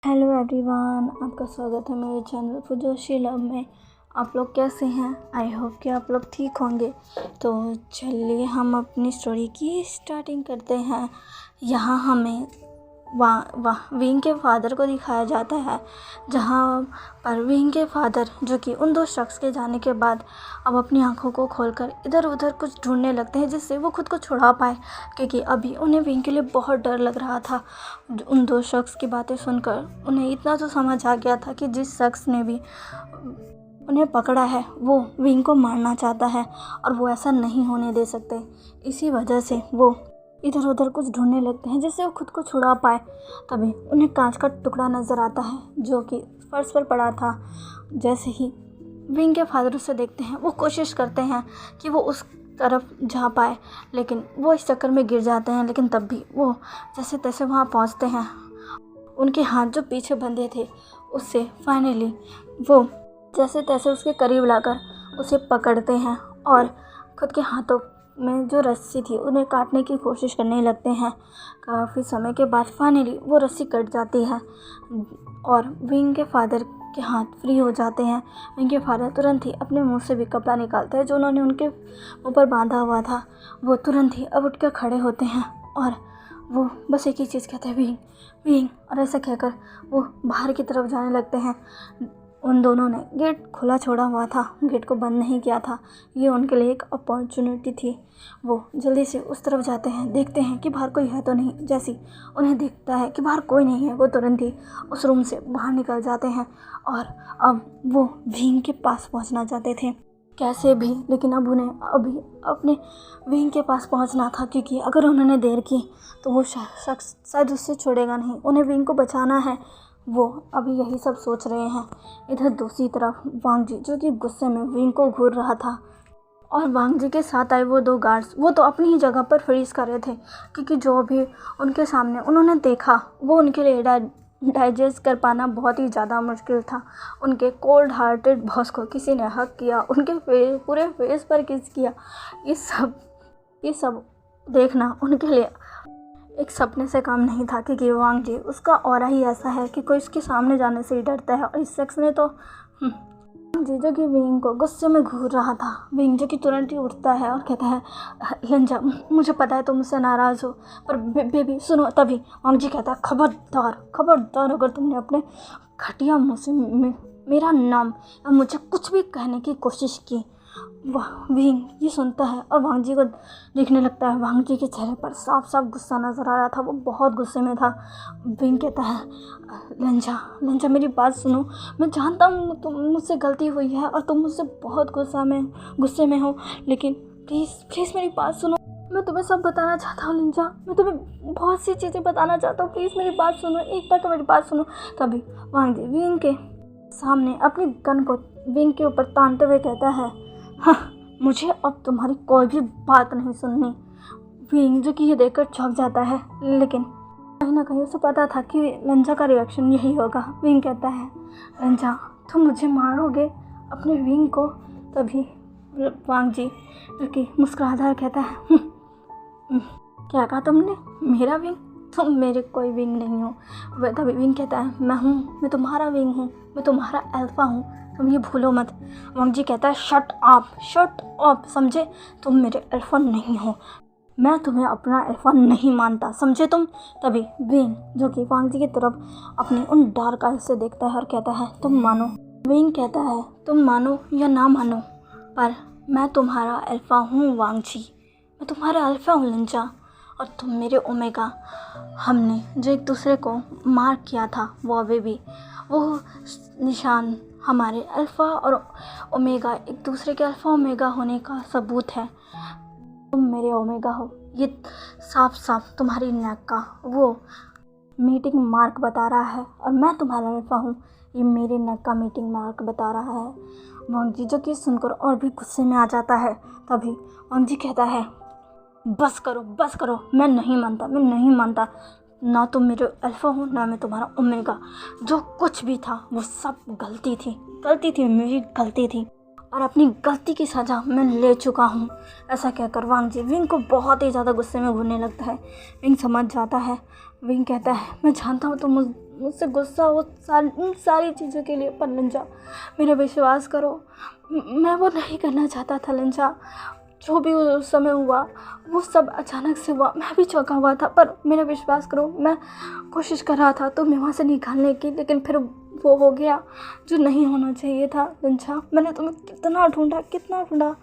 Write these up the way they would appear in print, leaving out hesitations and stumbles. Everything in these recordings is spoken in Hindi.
हेलो एवरीवन, आपका स्वागत है मेरे चैनल फुजोशी लव में। आप लोग कैसे हैं? आई होप कि आप लोग ठीक होंगे। तो चलिए हम अपनी स्टोरी की स्टार्टिंग करते हैं। यहाँ हमें विंग के फादर को दिखाया जाता है, जहाँ पर विंग के फादर जो कि उन दो शख्स के जाने के बाद अब अपनी आंखों को खोलकर इधर उधर कुछ ढूंढने लगते हैं जिससे वो खुद को छुड़ा पाए, क्योंकि अभी उन्हें विंग के लिए बहुत डर लग रहा था। उन दो शख्स की बातें सुनकर उन्हें इतना तो समझ आ गया था कि जिस शख्स ने भी उन्हें पकड़ा है वो विंग को मारना चाहता है और वो ऐसा नहीं होने दे सकते। इसी वजह से वो इधर उधर कुछ ढूंढने लगते हैं जिससे वो खुद को छुड़ा पाए। तभी उन्हें कांच का टुकड़ा नज़र आता है जो कि फर्श पर पड़ा था। जैसे ही विंग के फादर उसे देखते हैं, वो कोशिश करते हैं कि वो उस तरफ जा पाए, लेकिन वो इस चक्कर में गिर जाते हैं। लेकिन तब भी वो जैसे तैसे वहाँ पहुँचते हैं। उनके हाथ जो पीछे बंधे थे उससे फाइनली वो जैसे तैसे उसके करीब लाकर उसे पकड़ते हैं और खुद के हाथों में जो रस्सी थी उन्हें काटने की कोशिश करने लगते हैं। काफ़ी समय के बाद फाइनली वो रस्सी कट जाती है और विंग के फादर के हाथ फ्री हो जाते हैं। विंग के फादर तुरंत ही अपने मुंह से भी कपड़ा निकालते हैं जो उन्होंने उनके ऊपर बांधा हुआ था। वो तुरंत ही अब उठकर खड़े होते हैं और वो बस एक ही चीज़ कहते हैं, विंग विंग, और ऐसा कहकर वो बाहर की तरफ जाने लगते हैं। उन दोनों ने गेट खुला छोड़ा हुआ था, गेट को बंद नहीं किया था। ये उनके लिए एक अपॉर्चुनिटी थी। वो जल्दी से उस तरफ जाते हैं, देखते हैं कि बाहर कोई है तो नहीं। जैसे उन्हें दिखता है कि बाहर कोई नहीं है, वो तुरंत ही उस रूम से बाहर निकल जाते हैं और अब वो विंग के पास पहुंचना चाहते थे कैसे भी, लेकिन अब उन्हें अभी अपने विंग के पास पहुंचना था, क्योंकि अगर उन्होंने देर की तो वो शख्स शायद उससे छोड़ेगा नहीं। उन्हें विंग को बचाना है, वो अभी यही सब सोच रहे हैं। इधर दूसरी तरफ वांग जी जो कि गुस्से में विंग को घूर रहा था, और वांग जी के साथ आए वो दो गार्ड्स वो तो अपनी ही जगह पर फ्रीज कर रहे थे, क्योंकि जो भी उनके सामने उन्होंने देखा वो उनके लिए डाइजेस्ट कर पाना बहुत ही ज़्यादा मुश्किल था। उनके कोल्ड हार्टेड बॉस को किसी ने हक किया, उनके पूरे फेस पर किस किया। ये सब देखना उनके लिए एक सपने से काम नहीं था, क्योंकि वांग जी उसका ऑरा ही ऐसा है कि कोई उसके सामने जाने से ही डरता है। और इस शख्स ने तो जी जो कि विंग को गुस्से में घूर रहा था। विंग जो कि तुरंत ही उठता है और कहता है, लंजा, मुझे पता है तुम मुझसे नाराज़ हो, पर बेबी सुनो। तभी वांग जी कहता है, खबरदार अगर तुमने अपने घटिया मुँह से मेरा नाम या मुझे कुछ भी कहने की कोशिश की। वाह, विंग ये सुनता है और वांग जी को दिखने लगता है। वांग जी के चेहरे पर साफ साफ गुस्सा नज़र आ रहा था, वो बहुत गुस्से में था। विंग कहता है, लंजा मेरी बात सुनो। मैं जानता हूँ तुम मुझसे गलती हुई है और तुम मुझसे बहुत गुस्से में हो, लेकिन प्लीज़ मेरी बात सुनो। मैं तुम्हें सब बताना चाहता हूँ लंजा, मैं तुम्हें बहुत सी चीज़ें बताना चाहता हूँ, प्लीज़ मेरी बात सुनो, एक बार तो मेरी बात सुनो। तभी वांग जी विंग के सामने अपनी गन को विंग के ऊपर तानते हुए कहता है, हाँ, मुझे अब तुम्हारी कोई भी बात नहीं सुननी। विंग जो कि ये देखकर चौंक जाता है, लेकिन कहीं ना कहीं उसे पता था कि लंजा का रिएक्शन यही होगा। विंग कहता है, लंजा तुम मुझे मारोगे अपने विंग को? तभी वांग जी जो कि मुस्कुराता है कहता है, क्या कहा तुमने? मेरा विंग? तुम मेरे कोई विंग नहीं हो। तभी विंग कहता है, मैं तुम्हारा विंग हूँ, मैं तुम्हारा अल्फा हूँ, तुम ये भूलो मत। वांग जी कहता है, शट अप, समझे? तुम मेरे अल्फा नहीं हो, मैं तुम्हें अपना अल्फा नहीं मानता, समझे तुम? तभी विंग जो कि वांग जी की तरफ अपनी उन डार्क आइज से देखता है और कहता है, तुम मानो। विंग कहता है, तुम मानो या ना मानो, पर मैं तुम्हारा अल्फा हूँ वांग जी, मैं तुम्हारा अल्फा हूँ लंजा, और तुम मेरे ओमेगा। हमने जो एक दूसरे को मार्क किया था वो अभी भी वो निशान हमारे अल्फ़ा और ओमेगा, एक दूसरे के अल्फ़ा ओमेगा होने का सबूत है। तुम मेरे ओमेगा हो, ये साफ साफ तुम्हारी नेक का वो मीटिंग मार्क बता रहा है, और मैं तुम्हारा अल्फ़ा हूँ, ये मेरे नेक का मीटिंग मार्क बता रहा है। वांग जी जो कि सुनकर और भी गुस्से में आ जाता है। तभी वांग जी कहता है, बस करो, मैं नहीं मानता, ना तुम मेरे अल्फ़ा हो ना मैं तुम्हारा ओमेगा। जो कुछ भी था वो सब गलती थी, मेरी गलती थी, और अपनी गलती की सज़ा मैं ले चुका हूँ। ऐसा कहकर वांग जी विंग को बहुत ही ज़्यादा गुस्से में घूरने लगता है। विंग समझ जाता है। विंग कहता है, मैं जानता हूँ तुम मुझसे गुस्सा हो उन सारी चीज़ों के लिए, पर लंजा मेरा विश्वास करो, मैं वो नहीं करना चाहता था लंजा। जो भी उस समय हुआ वो सब अचानक से हुआ, मैं भी चौंका हुआ था, पर मेरा विश्वास करो मैं कोशिश कर रहा था तुम्हें वहाँ से निकालने की, लेकिन फिर वो हो गया जो नहीं होना चाहिए था लंजा। मैंने तुम्हें कितना ढूंढा,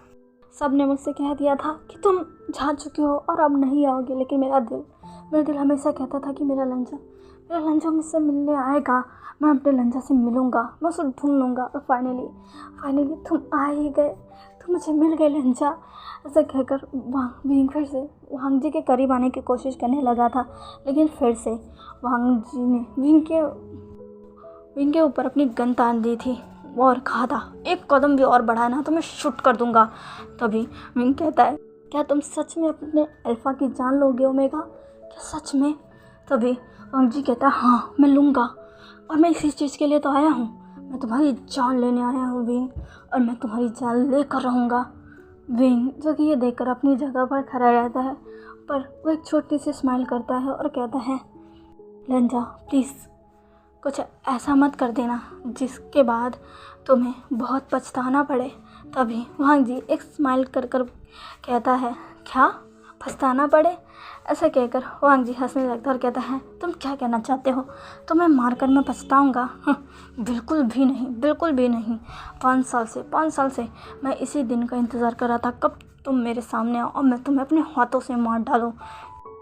सब ने मुझसे कह दिया था कि तुम जा चुके हो और अब नहीं आओगे, लेकिन मेरा दिल हमेशा कहता था कि मेरा लंजा मुझसे मिलने आएगा, मैं अपने लंजा से मिलूँगा, मैं उसे ढूंढ लूँगा। और फाइनली तुम आ ही गए, तुम मुझे मिल गए लंजा। ऐसा कहकर विंग फिर से वांग जी के करीब आने की कोशिश करने लगा था, लेकिन फिर से वांग जी ने विंग के ऊपर अपनी गन तान दी थी और कहा था एक कदम भी और बढ़ाया ना तो मैं शूट कर दूंगा। तभी विंग कहता है क्या तुम सच में अपने अल्फा की जान लोगे ओमेगा, क्या सच में? तभी वांग जी कहता है हाँ मैं लूँगा, और मैं इसी चीज़ के लिए तो आया हूँ, मैं तुम्हारी जान लेने आया हूँ विंग, और मैं तुम्हारी जान लेकर रहूँगा। विंग जो कि ये देखकर अपनी जगह पर खड़ा रहता है, पर वो एक छोटी सी स्माइल करता है और कहता है लंजा प्लीज़ कुछ ऐसा मत कर देना जिसके बाद तुम्हें बहुत पछताना पड़े। तभी वांग जी एक स्माइल कर कहता है क्या पछताना पड़े? ऐसा कहकर वांग जी हंसने लगता है और कहता है तुम क्या कहना चाहते हो, तुम्हें मारकर मैं पछताऊँगा? बिल्कुल भी नहीं। 5 साल से मैं इसी दिन का इंतज़ार कर रहा था कब तुम मेरे सामने आओ और मैं तुम्हें अपने हाथों से मार डालूँ।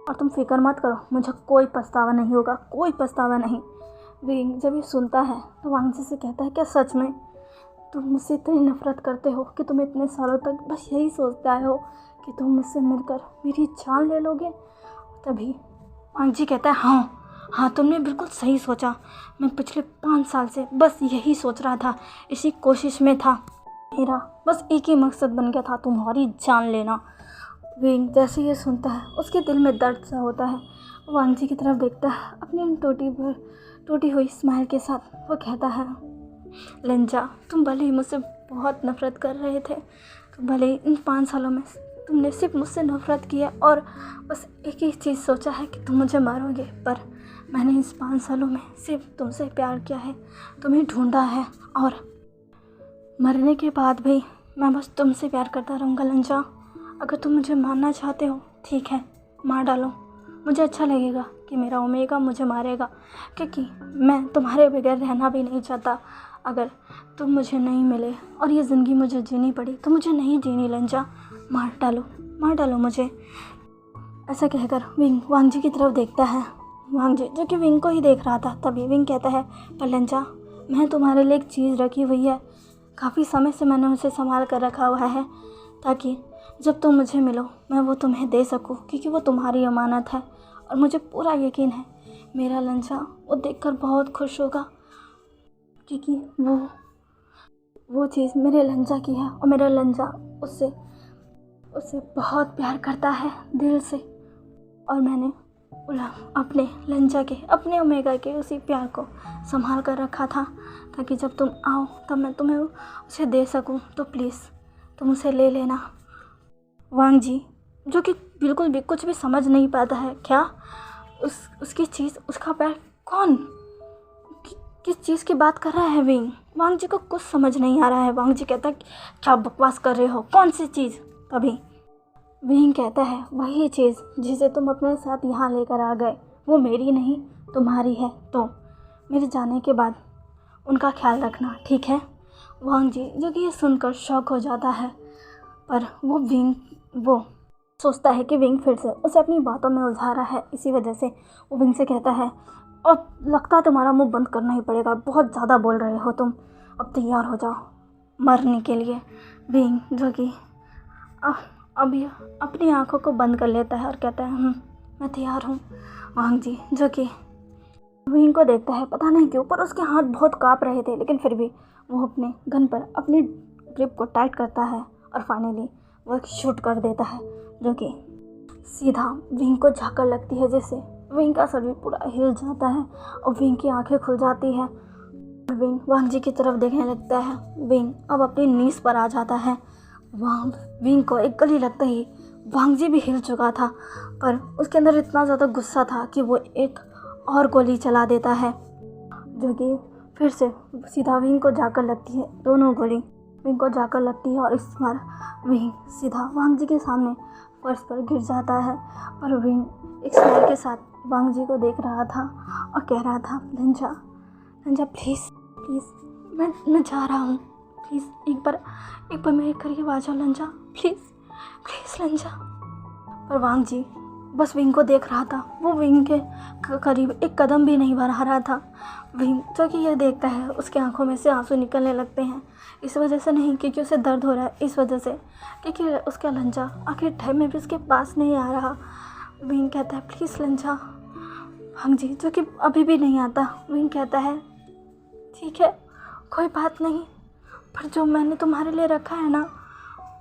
और तुम फिक्र मत करो, मुझे कोई पछतावा नहीं होगा, कोई पछतावा नहीं। विंग जब ये सुनता है तो वांग जी से कहता है क्या सच में तुम मुझसे इतनी नफरत करते हो कि तुम इतने सालों तक बस यही सोचते आए हो कि तुम मुझसे मिलकर मेरी जान ले लोगे? तभी वांग जी कहता है हाँ तुमने बिल्कुल सही सोचा, मैं पिछले 5 साल से बस यही सोच रहा था, इसी कोशिश में था, मेरा बस एक ही मकसद बन गया था तुम्हारी जान लेना। विंग जैसे ये सुनता है उसके दिल में दर्द सा होता है, वांग जी की तरफ देखता है अपनी टूटी हुई स्माइल के साथ। वो कहता है लंजा तुम भले ही मुझसे बहुत नफ़रत कर रहे थे, तो भले ही इन 5 सालों में तुमने सिर्फ मुझसे नफ़रत की है और बस एक ही चीज़ सोचा है कि तुम मुझे मारोगे, पर मैंने इस 5 सालों में सिर्फ तुमसे प्यार किया है, तुम्हें ढूंढा है, और मरने के बाद भी मैं बस तुमसे प्यार करता रहूँगा लंजा। अगर तुम मुझे मारना चाहते हो ठीक है मार डालो, मुझे अच्छा लगेगा कि मेरा ओमेगा मुझे मारेगा, क्योंकि मैं तुम्हारे बगैर रहना भी नहीं चाहता। अगर तुम मुझे नहीं मिले और ये ज़िंदगी मुझे जीनी पड़ी तो मुझे नहीं जीनी लंजा, मार डालो मुझे। ऐसा कहकर विंग वांग जी की तरफ देखता है, वांग जी जो कि विंग को ही देख रहा था। तभी विंग कहता है पर लंजा मैं तुम्हारे लिए एक चीज़ रखी हुई है, काफ़ी समय से मैंने उसे संभाल कर रखा हुआ है ताकि जब तुम मुझे मिलो मैं वो तुम्हें दे सकूं, क्योंकि वो तुम्हारी अमानत है और मुझे पूरा यकीन है मेरा लंजा वो देखकर बहुत खुश होगा, क्योंकि वो चीज़ मेरे लंजा की है और मेरा लंजा उससे बहुत प्यार करता है दिल से, और मैंने अपने लंजा के अपने ओमेगा के उसी प्यार को संभाल कर रखा था ताकि जब तुम आओ तब मैं तुम्हें उसे दे सकूं। तो प्लीज़ तुम उसे ले लेना। वांग जी जो कि बिल्कुल भी कुछ भी समझ नहीं पाता है, क्या उसकी चीज़ उसका पैर कौन किस चीज़ की बात कर रहा है विंग? वांग जी को कुछ समझ नहीं आ रहा है। वांग जी कहता है क्या बकवास कर रहे हो, कौन सी चीज़? तभी विंग कहता है वही चीज़ जिसे तुम अपने साथ यहाँ लेकर आ गए, वो मेरी नहीं तुम्हारी है, तो मेरे जाने के बाद उनका ख्याल रखना ठीक है। वांग जी जो कि ये सुनकर शॉक हो जाता है, पर वो सोचता है कि विंग फिर से उसे अपनी बातों में उलझा रहा है, इसी वजह से वो विंग से कहता है अब लगता है तुम्हारा मुंह बंद करना ही पड़ेगा, बहुत ज़्यादा बोल रहे हो तुम, अब तैयार हो जाओ मरने के लिए। विंग जो कि अभी अपनी आंखों को बंद कर लेता है और कहता है मैं तैयार हूँ। वांग जी जो कि विंग को देखता है, पता नहीं क्यों पर उसके हाथ बहुत काँप रहे थे, लेकिन फिर भी वो अपने गन पर अपनी ग्रिप को टाइट करता है और फाइनली वो एक शूट कर देता है जो कि सीधा विंग को झाकर लगती है, जिससे विंग का शरीर पूरा हिल जाता है और विंग की आंखें खुल जाती है। विंग वांग जी की तरफ देखने लगता है। विंग अब अपनी नीज पर आ जाता है। विंग को एक गोली लगते ही वांग जी भी हिल चुका था, पर उसके अंदर इतना ज़्यादा गुस्सा था कि वो एक और गोली चला देता है। जो कि फिर से सीधा विंग को जाकर लगती है। दोनों गोली विंग को जाकर लगती है और इस बार विंग सीधा वांग जी के सामने फर्श पर गिर जाता है। पर विंग एक स्माइल के साथ वांग जी को देख रहा था और कह रहा था, लंजा प्लीज़ मैं जा रहा हूँ, प्लीज़ एक बार मेरे करीब आ जाओ लंजा, प्लीज़ लंजा। पर वांग जी बस विंग को देख रहा था। वो विंग के करीब एक कदम भी नहीं बढ़ा रहा था। विंग जो कि यह देखता है, उसके आंखों में से आंसू निकलने लगते हैं। इस वजह से नहीं क्योंकि उसे दर्द हो रहा है, इस वजह से क्योंकि उसका लंजा आखिर टाइम में भी उसके पास नहीं आ रहा। विंग कहता है, प्लीज़ लंजा। वांग जी जो कि अभी भी नहीं आता। विंग कहता है, ठीक है कोई बात नहीं, पर जो मैंने तुम्हारे लिए रखा है ना,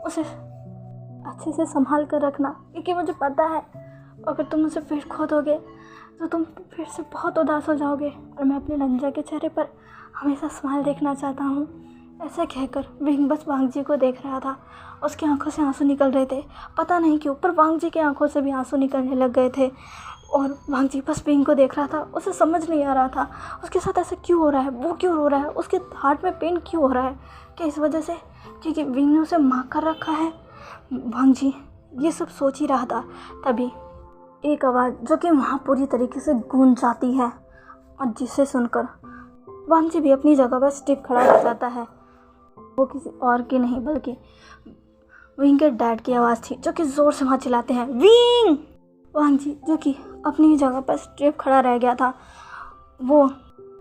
उसे अच्छे से संभाल कर रखना, क्योंकि मुझे पता है अगर तुम उसे फिर खो दोगे तो तुम फिर से बहुत उदास हो जाओगे और मैं अपने लंजा के चेहरे पर हमेशा स्माइल देखना चाहता हूँ। ऐसा कहकर विंग बस वांग जी को देख रहा था। उसकी आंखों से आंसू निकल रहे थे, पता नहीं क्यों, पर वांग जी की आंखों से भी आंसू निकलने लग गए थे। और वांग जी बस विंग को देख रहा था। उसे समझ नहीं आ रहा था उसके साथ ऐसा क्यों हो रहा है, वो क्यों रो रहा है, उसके हार्ट में पेन क्यों हो रहा है। क्या इस वजह से क्योंकि विंग ने उसे मार कर रखा है। वांग जी ये सब सोच ही रहा था, तभी एक आवाज़ जो कि वहाँ पूरी तरीके से गूंज जाती है और जिसे सुनकर वांग जी भी अपनी जगह पर स्टिफ खड़ा हो जाता है। वो किसी और की नहीं बल्कि विंग के डैड की आवाज़ थी, जो कि ज़ोर से वहाँ चिल्लाते हैं, विंग। वांग जी जो कि अपनी जगह पर स्टिफ खड़ा रह गया था। वो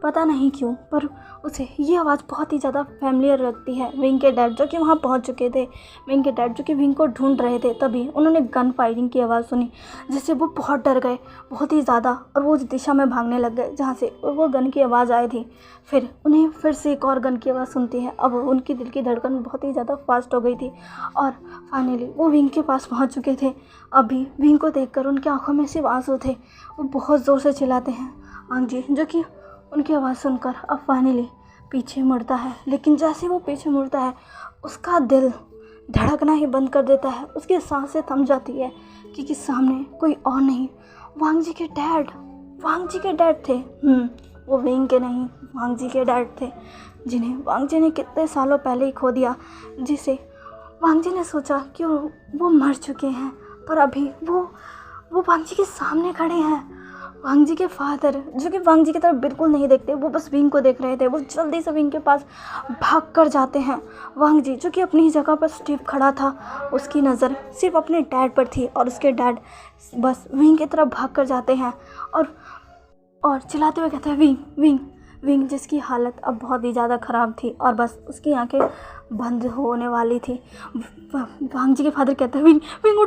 पता नहीं क्यों पर उसे ये आवाज़ बहुत ही ज़्यादा फैमिलियर लगती है। विंग के डैड जो कि वहाँ पहुँच चुके थे, विंग के डैड जो कि विंग को ढूंढ रहे थे, तभी उन्होंने गन फायरिंग की आवाज़ सुनी, जिससे वो बहुत डर गए, बहुत ही ज़्यादा, और वो उस दिशा में भागने लग गए जहाँ से वो गन की आवाज़ आई थी। फिर उन्हें फिर से एक और गन की आवाज़ सुनती है। अब उनकी दिल की धड़कन बहुत ही ज़्यादा फास्ट हो गई थी और फाइनली वो विंग के पास पहुँच चुके थे। अभी विंग को देखकर उनकी आँखों में सिर्फ आंसू थे। वो बहुत ज़ोर से चिल्लाते हैं। वांग जी जो कि उनकी आवाज़ सुनकर अब फाइनली पीछे मुड़ता है, लेकिन जैसे वो पीछे मुड़ता है उसका दिल धड़कना ही बंद कर देता है। उसकी सांसें थम जाती है क्योंकि सामने कोई और नहीं, वांग जी के डैड थे। वो विंग के नहीं, वांग जी के डैड थे, जिन्हें वांग जी ने कितने सालों पहले ही खो दिया, जिसे वांग जी ने सोचा कि वो मर चुके हैं, पर अभी वो वांग जी के सामने खड़े हैं। वांग जी के फादर जो कि वांग जी की तरफ बिल्कुल नहीं देखते, वो बस विंग को देख रहे थे। वो जल्दी से विंग के पास भाग कर जाते हैं। वांग जी जो कि अपनी जगह पर स्टिफ खड़ा था, उसकी नज़र सिर्फ अपने डैड पर थी और उसके डैड बस विंग की तरफ भाग कर जाते हैं और चिल्लाते हुए कहते हैं, विंग, जिसकी हालत अब बहुत ही ज़्यादा ख़राब थी और बस उसकी आंखें बंद होने वाली थी। वांग जी के फादर कहते हैं, विंग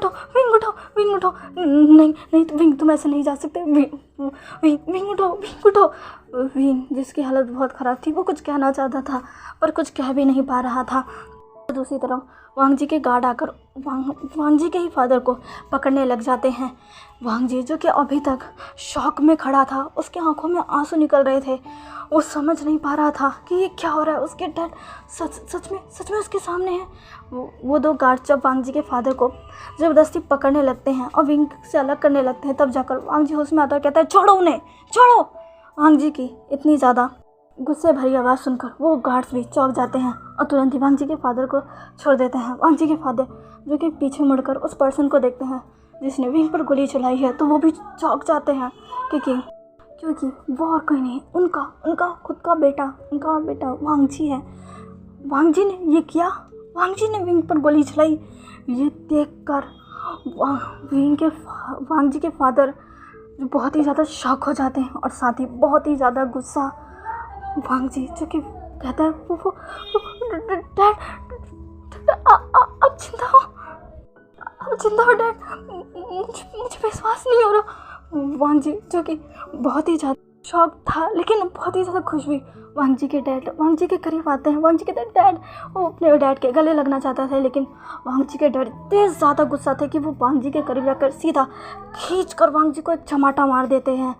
उठो। नहीं विंग तुम ऐसे नहीं जा सकते, विंग उठो। विंग जिसकी हालत बहुत ख़राब थी, वो कुछ कहना चाहता था पर कुछ कह भी नहीं पा रहा था। दूसरी तरफ वांग जी के गार्ड आकर वांग जी के ही फादर को पकड़ने लग जाते हैं। वांग जी जो कि अभी तक शॉक में खड़ा था, उसके आंखों में आंसू निकल रहे थे। वो समझ नहीं पा रहा था कि ये क्या हो रहा है। उसके डैड सच में उसके सामने है। वो दो गार्ड जब वांग जी के फादर को ज़बरदस्ती पकड़ने लगते हैं और विंग से अलग करने लगते हैं, तब जाकर वांग जी होश में आता है, कहता है, छोड़ो उन्हें, छोड़ो। वांग जी की इतनी ज़्यादा गुस्से भरी आवाज़ सुनकर वो गार्ड्स भी चौंक जाते हैं और तुरंत ही वांग जी के फादर को छोड़ देते हैं। वांग जी के फादर जो कि पीछे मुड़कर उस पर्सन को देखते हैं जिसने विंग पर गोली चलाई है, तो वो भी चौंक जाते हैं क्योंकि वो और कोई नहीं, उनका खुद का बेटा, उनका बेटा वांग जी है। वांग जी ने ये किया, वांग जी ने विंग पर गोली चलाई। ये देखकर वांग जी के फादर बहुत ही ज़्यादा शॉक हो जाते हैं और साथ ही बहुत ही ज़्यादा गुस्सा। वांग जी जो कि कहता है, वो डैड अब जिंदा हो डैड, मुझे विश्वास नहीं हो रहा। वांग जी जो कि बहुत ही ज़्यादा शॉक था लेकिन बहुत ही ज़्यादा खुश भी। वांग जी के डैड वांग जी के करीब आते हैं। वांग जी कहते हैं, डैड। वो अपने डैड के गले लगना चाहता था, लेकिन वांग जी के डैड इतने ज़्यादा गुस्सा थे कि वो वांग जी के करीब जाकर सीधा खींच कर वांग जी को एक चमाटा मार देते हैं,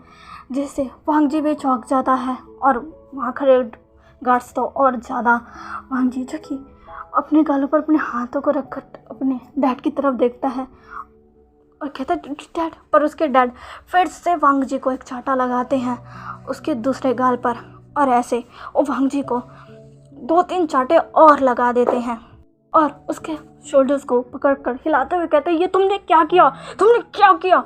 जिससे वांग जी भी चौंक जाता है। और वहाँ खड़े गार्ड्स तो और ज़्यादा। वांग जी जो कि अपने गालों पर अपने हाथों को रखकर अपने डैड की तरफ देखता है और कहता है, डैड। पर उसके डैड फिर से वांग जी को एक चांटा लगाते हैं उसके दूसरे गाल पर और ऐसे वो वांग जी को 2-3 चांटे और लगा देते हैं और उसके शोल्डर्स को पकड़कर हिलाते हुए कहते हैं, ये तुमने क्या किया, तुमने क्या किया,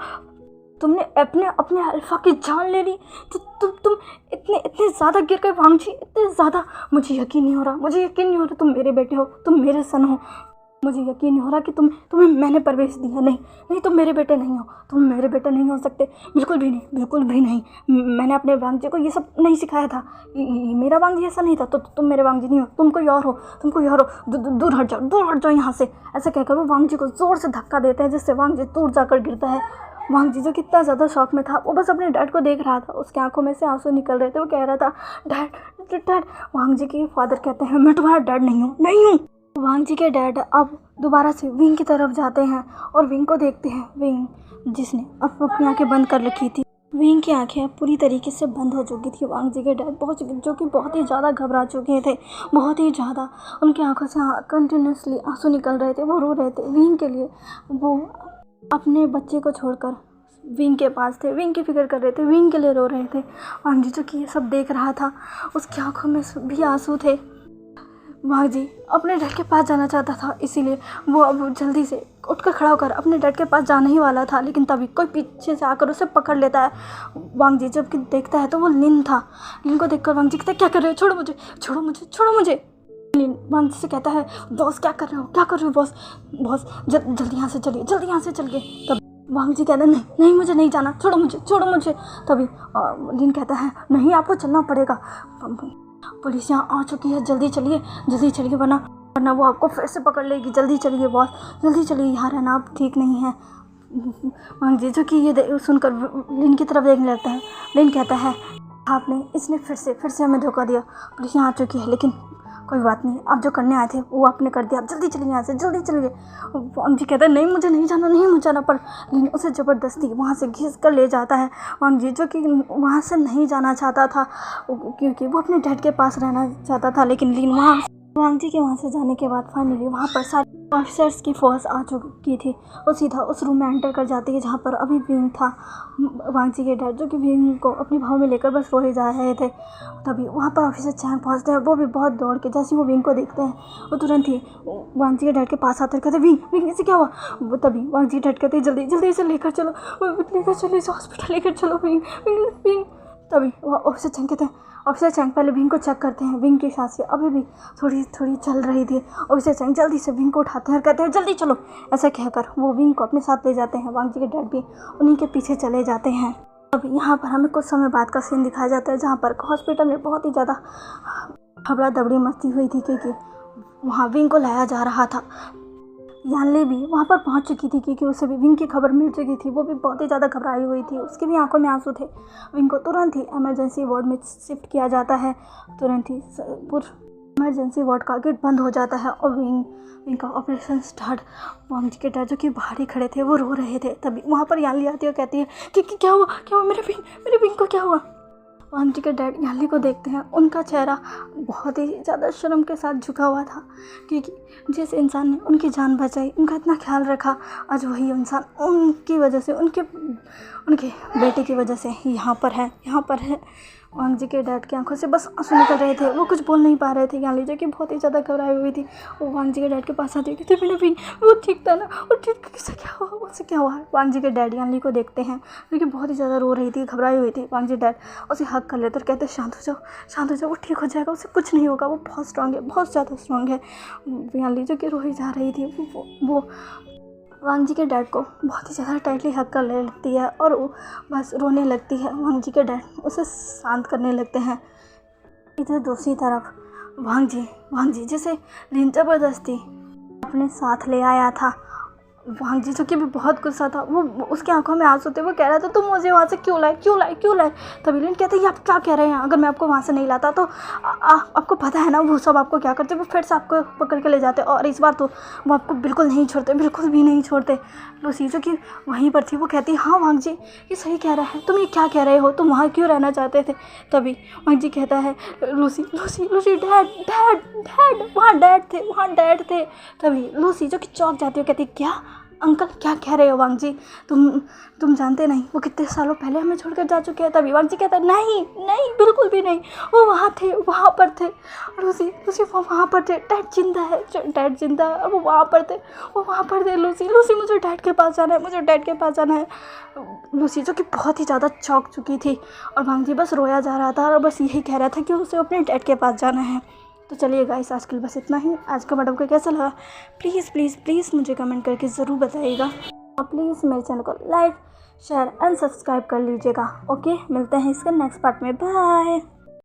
तुमने अपने अपने अल्फा की जान ले ली। तो तुम इतने इतने ज़्यादा गिर गए वांग जी, इतने ज़्यादा। मुझे यकीन नहीं हो रहा, मुझे यकीन नहीं हो रहा तुम मेरे बेटे हो, तुम मेरे सन हो। मुझे यकीन नहीं हो रहा कि तुम्हें मैंने परवरिश दिया। नहीं नहीं, तुम मेरे बेटे नहीं हो, तुम मेरे बेटे नहीं हो सकते, बिल्कुल भी नहीं, बिल्कुल भी नहीं। मैंने अपने वांग जी को ये सब नहीं सिखाया था। मेरा वांग जी ऐसा नहीं था। तो तुम मेरे वांग जी नहीं हो, तुम कोई और हो, तुम कोई और हो। दूर हट जाओ, दूर हट जाओ यहाँ से। ऐसे कहकर वो वांग जी को ज़ोर से धक्का देते हैं, जिससे वांग जी दूर जाकर गिरता है। वांग जी जो कितना ज़्यादा शौक में था, वो बस अपने डैड को देख रहा था। उसकी आंखों में से आंसू निकल रहे थे। वो कह रहा था, डैड डैड। वांग जी के फादर कहते हैं, मैं तुम्हारा डैड नहीं हूँ, नहीं हूँ। वांग जी के डैड अब दोबारा से विंग की तरफ जाते हैं और विंग को देखते हैं। विंग जिसने अब अपनी आंखें बंद कर रखी थी, विंग की आंखें अब पूरी तरीके से बंद हो चुकी थी। वांग जी के डैड जो कि बहुत ही ज़्यादा घबरा चुके थे, बहुत ही ज़्यादा। उनकी आंखों से कंटिन्यूसली आंसू निकल रहे थे। वो रो रहे थे विंग के लिए। वो अपने बच्चे को छोड़कर विंग के पास थे, विंग की फिक्र कर रहे थे, विंग के लिए रो रहे थे। वांग जी जो कि ये सब देख रहा था, उसकी आंखों में भी आंसू थे। वांग जी अपने डैड के पास जाना चाहता था, इसीलिए वो अब जल्दी से उठकर खड़ा होकर अपने डैड के पास जाने ही वाला था। लेकिन तभी कोई पीछे से आकर उसे पकड़ लेता है। वांग जी जब देखता है तो वो लिन था। लिन को देखकर वांग जी कहता है, क्या कर रहे हो, छोड़ो मुझे, छोड़ो मुझे, छोड़ो मुझे। लिन वांग जी से कहता है, बॉस क्या कर रहे हो, क्या कर रहे हो बॉस, बॉस जल्दी यहाँ से चलिए, जल्दी यहाँ से चलिए। तब वांग जी कहता है, नहीं नहीं, मुझे नहीं जाना, छोड़ो मुझे, छोड़ो मुझे। तभी लिन कहता है, नहीं आपको चलना पड़ेगा, पुलिस यहाँ आ चुकी है, जल्दी चलिए वरना वो आपको फिर से पकड़ लेगी। जल्दी चलिए बॉस, जल्दी चलिए, यहाँ रहना अब ठीक नहीं है। वांग जी जो कि ये सुनकर लिन की तरफ देखने लगता है। लिन कहता है, इसने फिर से हमें धोखा दिया, पुलिस यहाँ आ चुकी है, लेकिन कोई बात नहीं, आप जो करने आए थे वो आपने कर दिया, आप जल्दी चलिए यहाँ से, जल्दी चलिए। वांग जी कहता है, नहीं मुझे नहीं जाना, पर लेकिन उसे ज़बरदस्ती वहाँ से घिस कर ले जाता है। वांग जी जो कि वहाँ से नहीं जाना चाहता था, क्योंकि वो अपने डैड के पास रहना चाहता था। लेकिन वांग जी के वहाँ से जाने के बाद फाइनली वहाँ पर सारे ऑफिसर्स की फोर्स आ चुकी थी। वो सीधा उस रूम में एंटर कर जाती है जहाँ पर अभी विंग था। वांग जी के डैड जो कि विंग को अपनी भाव में लेकर बस रोए जा रहे थे। तभी वहाँ पर ऑफिसर चैंग पहुँचते हैं। वो भी बहुत दौड़ के, जैसे वो विंग को देखते हैं वो तुरंत ही वांग जी के डैड के पास आते कहते, विंग इसे क्या हुआ। वो तभी वांग जी डैड कहते, जल्दी से लेकर चलो इसे हॉस्पिटल लेकर चलो विंग। तभी ऑफिसर चैंग कहते हैं, ऑफिसर चैंग पहले विंग को चेक करते हैं। विंग की सांसें अभी भी थोड़ी चल रही थी। ऑफिसर चैंग जल्दी से विंग को उठाते हैं और कहते हैं, जल्दी चलो। ऐसा कहकर वो विंग को अपने साथ ले जाते हैं। वांग जी के डैड भी उन्हीं के पीछे चले जाते हैं। अब यहाँ पर हमें कुछ समय बाद का सीन दिखाया जाता है, जहाँ पर हॉस्पिटल में बहुत ही ज़्यादा हबड़ा दबड़ी मस्ती हुई थी, क्योंकि वहाँ विंग को लाया जा रहा था। यानली भी वहाँ पर पहुँच चुकी थी, क्योंकि उसे भी विंग की खबर मिल चुकी थी। वो भी बहुत ही ज़्यादा घबराई हुई थी, उसकी भी आंखों में आंसू थे। विंग को तुरंत ही इमरजेंसी वार्ड में शिफ्ट किया जाता है। तुरंत ही इमरजेंसी वार्ड का गेट बंद हो जाता है और विंग का ऑपरेशन स्टार्ट। वांग जी के डैड जो कि बाहर ही खड़े थे, वो रो रहे थे। तभी वहाँ पर यानली आती है और कहती है कि क्या हुआ मेरे विंग को क्या हुआ। वांग जी के डैड यानली को देखते हैं। उनका चेहरा बहुत ही ज़्यादा शर्म के साथ झुका हुआ था, क्योंकि जिस इंसान ने उनकी जान बचाई, उनका इतना ख्याल रखा, आज वही इंसान उनकी वजह से, उनके बेटे की वजह से यहाँ पर है। वांग जी के डैड की आंखों से बस आंसू निकल रहे थे। वो कुछ बोल नहीं पा रहे थे। यानली जो कि बहुत ही ज़्यादा घबराई हुई थी, वो वांग जी के डैड के पास आती कहती, मेरा विंग वो ठीक था ना, और ठीक किससे क्या हुआ। वांग जी के डैड यानली को देखते हैं, क्योंकि बहुत ही ज़्यादा रो रही थी, घबराई हुई थी। वांग जी डैड उसे हक कर लेते और कहते, शांत हो जाओ, वो ठीक हो जाएगा, उसे कुछ नहीं होगा, वो बहुत स्ट्रांग है, बहुत ज़्यादा स्ट्रांग है। यानली जो कि रोई जा रही थी, वो वांग जी के डैड को बहुत ही ज़्यादा टाइटली हक कर लेती है और वो बस रोने लगती है। वांग जी के डैड उसे शांत करने लगते हैं। इधर दूसरी तरफ वांग जी जैसे लिन ज़बरदस्ती अपने साथ ले आया था। वांग जी जो कि भी बहुत गुस्सा था, वो उसकी आंखों में आंसू थे। वो कह रहा था, तुम मुझे वहाँ से क्यों लाए। तभी लिन कहते, ये आप क्या कह रहे हैं, अगर मैं आपको वहाँ से नहीं लाता तो आपको पता है ना वो सब आपको क्या करते, वो फिर से आपको पकड़ के ले जाते, और इस बार तो वो आपको बिल्कुल नहीं छोड़ते, बिल्कुल भी नहीं छोड़ते। लूसी जो कि वहीं पर थी, वो कहती, हाँ वांग जी ये सही कह रहा है, तुम ये क्या कह रहे हो, तुम वहाँ क्यों रहना चाहते थे। तभी वांग जी कहता है, लूसी डैड वहाँ डैड थे। तभी लूसी जो कि चौंक जाती है, कहती, क्या अंकल क्या कह रहे हो वांग जी, तुम जानते नहीं वो कितने सालों पहले हमें छोड़कर जा चुके हैं। तभी वांग जी कहता है नहीं नहीं बिल्कुल भी नहीं, वो वहाँ थे, वहाँ पर थे। लूसी वो वहाँ पर थे, डैड जिंदा है, डैड जिंदा है और वो वहाँ पर थे, वो वहाँ पर थे। लूसी मुझे डैड के पास जाना है, मुझे डैड के पास जाना है। लूसी जो कि बहुत ही ज़्यादा चौंक चुकी थी और वांग जी बस रोया जा रहा था और बस यही कह रहा था कि उसे अपने डैड के पास जाना है। तो चलिए गाइस, आज के लिए बस इतना ही। आज का मैडम को कैसा लगा प्लीज़ प्लीज़ प्लीज़ मुझे कमेंट करके ज़रूर बताइएगा और प्लीज़ मेरे चैनल को लाइक शेयर एंड सब्सक्राइब कर लीजिएगा। ओके, मिलते हैं इसके नेक्स्ट पार्ट में। बाय।